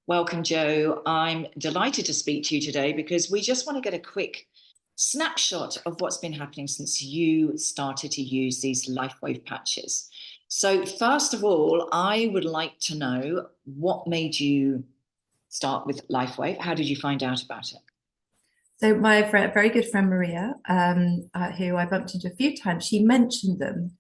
Welcome, Joe. I'm delighted to speak to you today because we just want to get a quick snapshot of what's been happening since you started to use these LifeWave patches. So, first of all, I would like to know what made you start with LifeWave? How did you find out about it? So my friend, very good friend Maria, who I bumped into a few times, she mentioned them.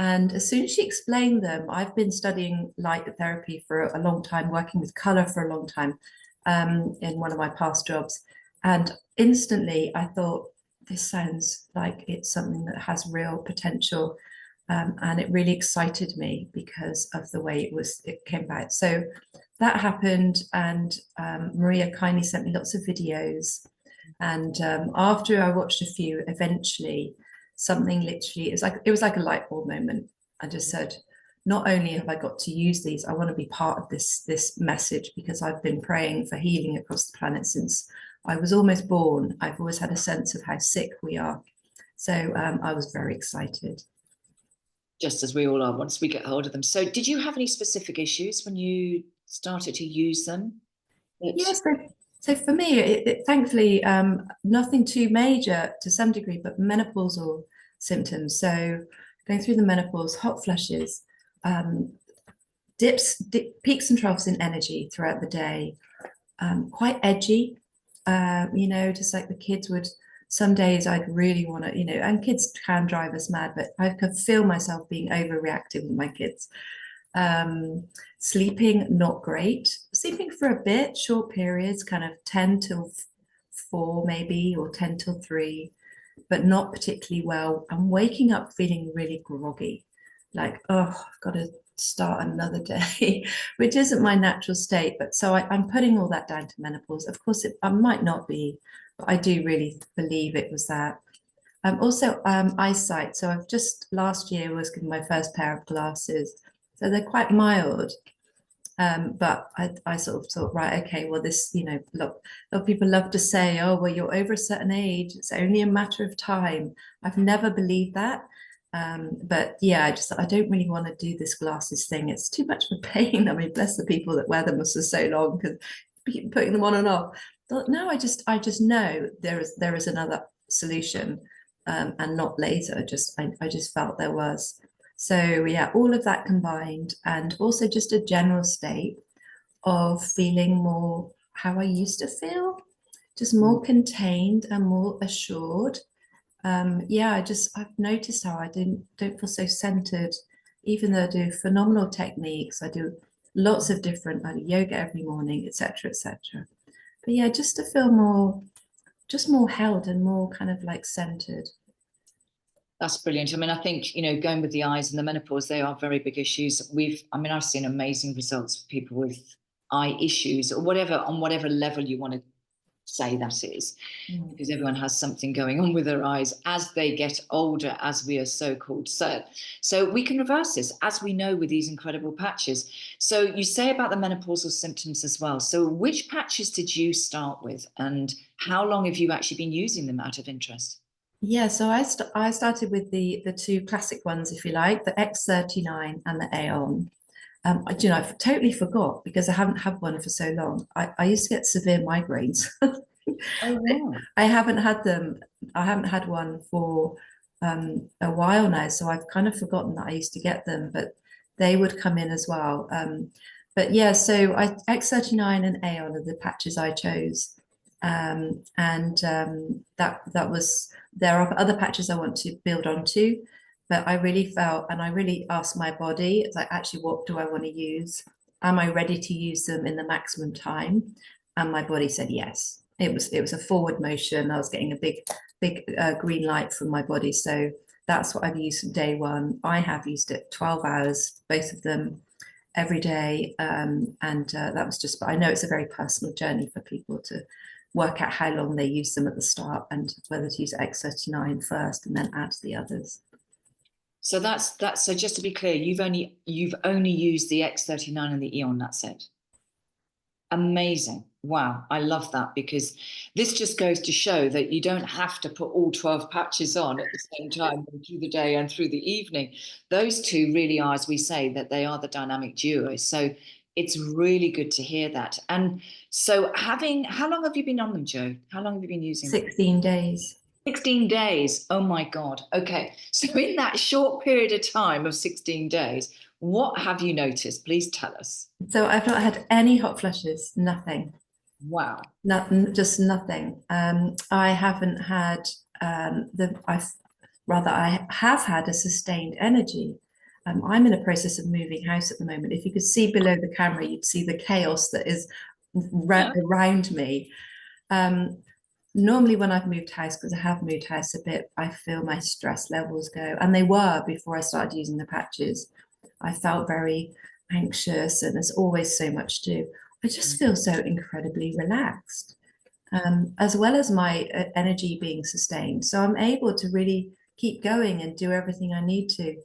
And as soon as she explained them, I've been studying light therapy for a long time, working with color for a long time, in one of my past jobs. And instantly I thought, this sounds like it's something that has real potential. And it really excited me because of the way it came about. So that happened, and Maria kindly sent me lots of videos. And after I watched a few, eventually something literally it was like a light bulb moment. I just said, not only have I got to use these, I want to be part of this message, because I've been praying for healing across the planet since I was almost born. I've always had a sense of how sick we are. So I was very excited. Just as we all are once we get hold of them. So, did you have any specific issues when you started to use them? That Yes, so for me, thankfully, nothing too major to some degree, but menopausal symptoms. So going through the menopause, hot flushes, um, peaks and troughs in energy throughout the day, quite edgy, just like the kids would. Some days I'd really want to, and kids can drive us mad, but I could feel myself being overreactive with my kids. um, Sleeping not great, sleeping for a bit, short periods, kind of 10 till 4 maybe, or 10 till 3, but not particularly well. I'm waking up feeling really groggy, like, oh, I've got to start another day, which isn't my natural state. But so I'm putting all that down to menopause. Of course I might not be, but I do really believe it was that. Also, eyesight. So I've just last year was given my first pair of glasses. So they're quite mild. But I sort of thought, right, okay, well, this, a lot of people love to say, oh, well, you're over a certain age, it's only a matter of time. I've never believed that. But yeah, I don't really want to do this glasses thing. It's too much of a pain. I mean, bless the people that wear them for so long, because keep putting them on and off. But no, I just know there is another solution, and not laser. I just felt there was. So yeah, all of that combined, and also just a general state of feeling more how I used to feel, just more contained and more assured. Yeah, I've noticed how I don't feel so centered, even though I do phenomenal techniques. I do lots of different, I do yoga every morning, etc., etc. But yeah, just to feel just more held and more kind of like centered. That's brilliant. I mean, I think, going with the eyes and the menopause, they are very big issues. I've seen amazing results for people with eye issues or whatever, on whatever level you want to say that is, Mm. because everyone has something going on with their eyes as they get older, as we are so called. So we can reverse this, as we know, with these incredible patches. So you say about the menopausal symptoms as well. So which patches did you start with, and how long have you actually been using them out of interest? Yeah, so I started with the two classic ones, if you like, the X39 and the Aeon. I totally forgot because I haven't had one for so long. I used to get severe migraines. Oh, wow. I haven't had them. I haven't had one for a while now, so I've kind of forgotten that I used to get them, but they would come in as well. But yeah, so X39 and Aeon are the patches I chose. And that was, there are other patches I want to build onto, but I really felt, and I really asked my body, it's like, actually, what do I want to use? Am I ready to use them in the maximum time? And my body said yes. It was a forward motion. I was getting a big green light from my body. So that's what I've used from day one. I have used it 12 hours, both of them, every day. And that was just, but I know it's a very personal journey for people to work out how long they use them at the start, and whether to use X39 first and then add the others. So that's so just to be clear, you've only used the X39 and the Eon, that's it. Amazing. Wow. I love that, because this just goes to show that you don't have to put all 12 patches on at the same time through the day and through the evening. Those two really are, as we say, that they are the dynamic duo. So It's really good to hear that. And so how long have you been on them, Joe? How long have you been using them? 16 days. 16 days. Oh my God. Okay. So in that short period of time of 16 days, what have you noticed? Please tell us. So I've not had any hot flushes, nothing. Wow. Nothing, just nothing. I haven't had I have had a sustained energy. I'm in a process of moving house at the moment. If you could see below the camera, you'd see the chaos that is Yeah. around me. Normally when I've moved house, because I have moved house a bit, I feel my stress levels go, and they were before I started using the patches. I felt very anxious and there's always so much to do. I just feel so incredibly relaxed, as well as my energy being sustained. So I'm able to really keep going and do everything I need to,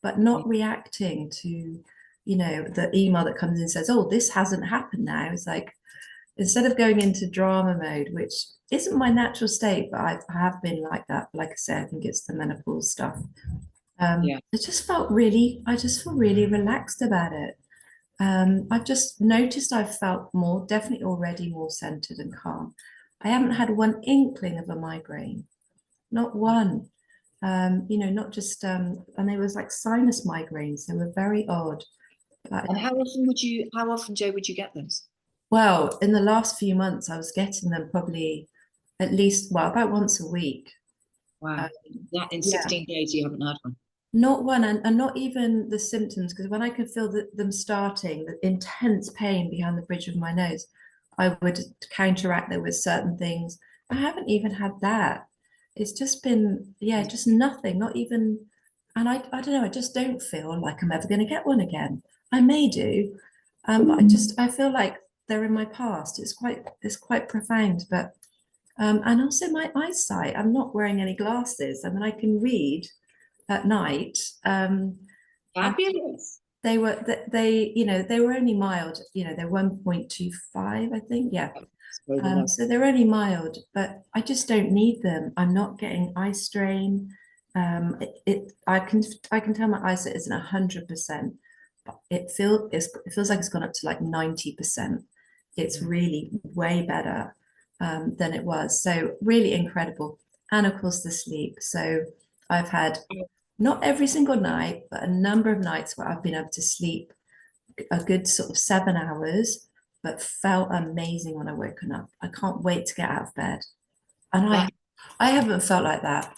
but not reacting to, the email that comes in and says, oh, this hasn't happened now. It's like, instead of going into drama mode, which isn't my natural state, but I have been like that. Like I said, I think it's the menopause stuff. Yeah. I just feel really relaxed about it. I've just noticed I've felt definitely already more centered and calm. I haven't had one inkling of a migraine, not one. Not just, and they was like sinus migraines. They were very odd. But, And how often, Joe, would you get those? well, in the last few months, I was getting them probably at least, well, about once a week. Wow. Um, That in yeah, 16 days you haven't had one. not one, and not even the symptoms, because when I could feel them starting, the intense pain behind the bridge of my nose, I would counteract that with certain things. I haven't even had that. It's just been, yeah, just nothing, not even, and I don't know, I just don't feel like I'm ever going to get one again. I may do, but I feel like they're in my past. It's quite profound, but and also my eyesight. I'm not wearing any glasses. I mean, I can read at night. And Fabulous. they were only mild. They're 1.25, I think. Yeah. It's really low. So they're only mild, but I just don't need them. I'm not getting eye strain. I can tell my eyesight isn't 100%, but it feels like it's gone up to like 90%. It's really way better than it was. So really incredible. And of course the sleep. So I've had not every single night, but a number of nights where I've been able to sleep a good sort of 7 hours, but felt amazing when I woken up. I can't wait to get out of bed. And I That, I haven't felt like that.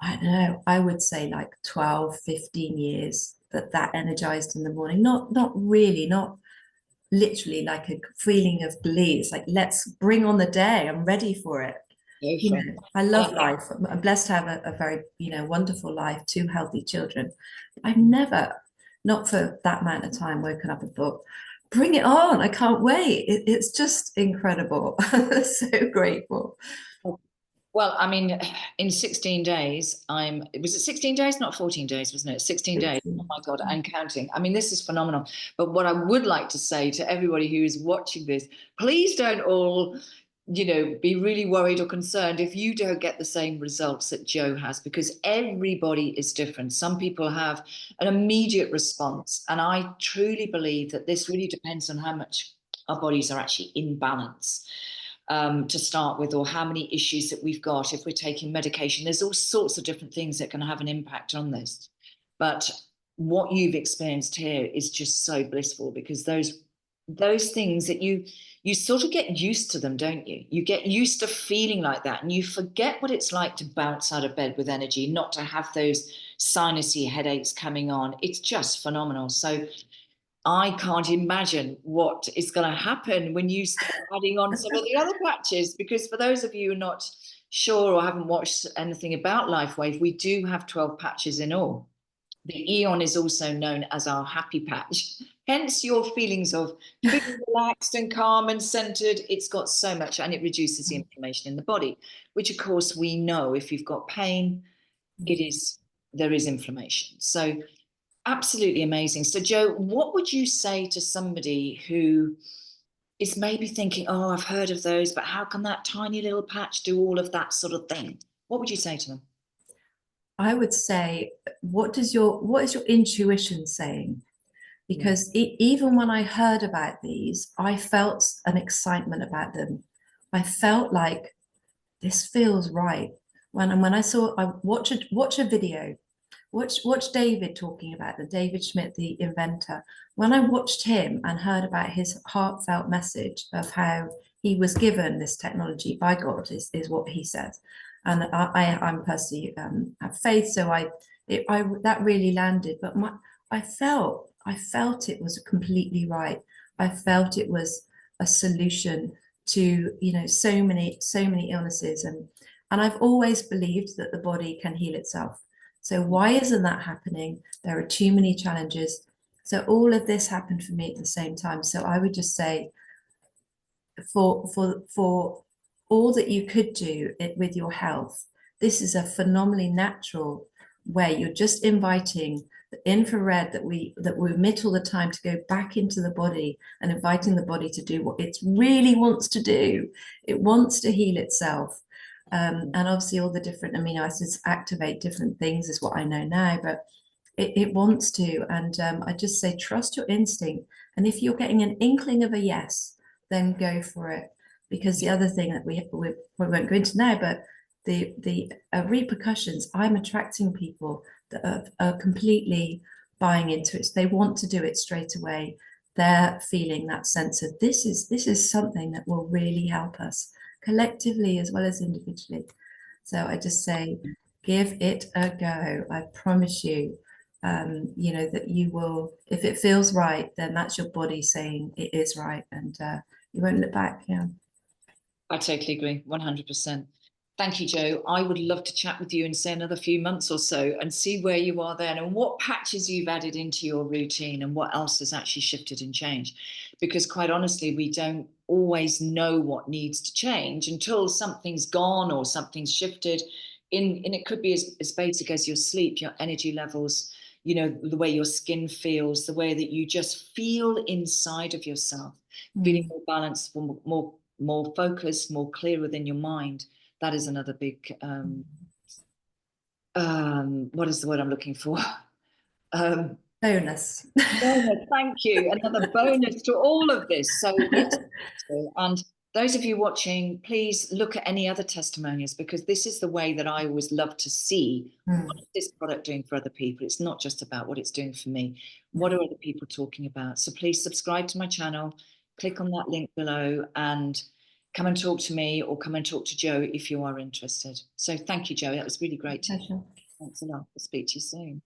I don't know, I would say like 12, 15 years that energized in the morning. Not really, not literally like a feeling of glee. It's like, let's bring on the day. I'm ready for it. I love life. I'm blessed to have a very, wonderful life, two healthy children. I've never, not for that amount of time, woken up and thought, bring it on. I can't wait. It's just incredible. So grateful. well, I mean, in 16 days, was it 16 days? Not 14 days, wasn't it? 16 days. Oh my God, and counting. I mean, this is phenomenal. But what I would like to say to everybody who is watching this, please don't all, be really worried or concerned if you don't get the same results that Joe has, because everybody is different. Some people have an immediate response. And I truly believe that this really depends on how much our bodies are actually in balance. To start with, or how many issues that we've got if we're taking medication. There's all sorts of different things that can have an impact on this. But what you've experienced here is just so blissful, because those things that you sort of get used to them, don't you? You get used to feeling like that, and you forget what it's like to bounce out of bed with energy, not to have those sinusy headaches coming on. It's just phenomenal. So I can't imagine what is going to happen when you start adding on some of the other patches, because for those of you who are not sure or haven't watched anything about LifeWave, we do have 12 patches in all. The Eon is also known as our happy patch. Hence your feelings of feeling relaxed and calm and centered. It's got so much, and it reduces the inflammation in the body, which of course we know if you've got pain, there is inflammation. So absolutely amazing. So, Joe, what would you say to somebody who is maybe thinking, oh, I've heard of those, but how can that tiny little patch do all of that sort of thing? What would you say to them? I would say, what is your intuition saying? because even when I heard about these, I felt an excitement about them. I felt like this feels right. When I saw, I watch a video, watch David talking about the David Schmidt, the inventor. When I watched him and heard about his heartfelt message of how he was given this technology by God, is what he says. And I'm personally have faith, so I that really landed. But I felt it was completely right. I felt it was a solution to, you know, so many illnesses, and I've always believed that the body can heal itself. So why isn't that happening? There are too many challenges. So all of this happened for me at the same time. So I would just say, for all that you could do it with your health, this is a phenomenally natural way. You're just inviting the infrared that we emit all the time to go back into the body, and inviting the body to do what it really wants to do. It wants to heal itself. And obviously all the different amino acids activate different things is what I know now, but it wants to. And I just say, trust your instinct. And if you're getting an inkling of a yes, then go for it. Because the other thing that we won't go into now, but the repercussions, I'm attracting people that are completely buying into it. They want to do it straight away. They're feeling that sense of this is something that will really help us collectively as well as individually. So I just say, give it a go. I promise you, you know, that you will, if it feels right, then that's your body saying it is right, and you won't look back. Yeah. I totally agree, 100%. Thank you, Jo. I would love to chat with you in, say, another few months or so and see where you are then and what patches you've added into your routine and what else has actually shifted and changed. Because quite honestly, we don't always know what needs to change until something's gone or something's shifted. And it could be as basic as your sleep, your energy levels, you know, the way your skin feels, the way that you just feel inside of yourself, feeling more balanced, more focused, more clear within your mind. That is another big, what is the word I'm looking for? Bonus. Bonus, thank you. Another bonus to all of this. So yes, and those of you watching, please look at any other testimonials, because this is the way that I always love to see what is this product doing for other people. It's not just about what it's doing for me. What are other people talking about? So please subscribe to my channel, click on that link below, and come and talk to me or come and talk to Jo if you are interested. So thank you, Jo. That was really great. Pleasure. Thanks a lot. I'll speak to you soon.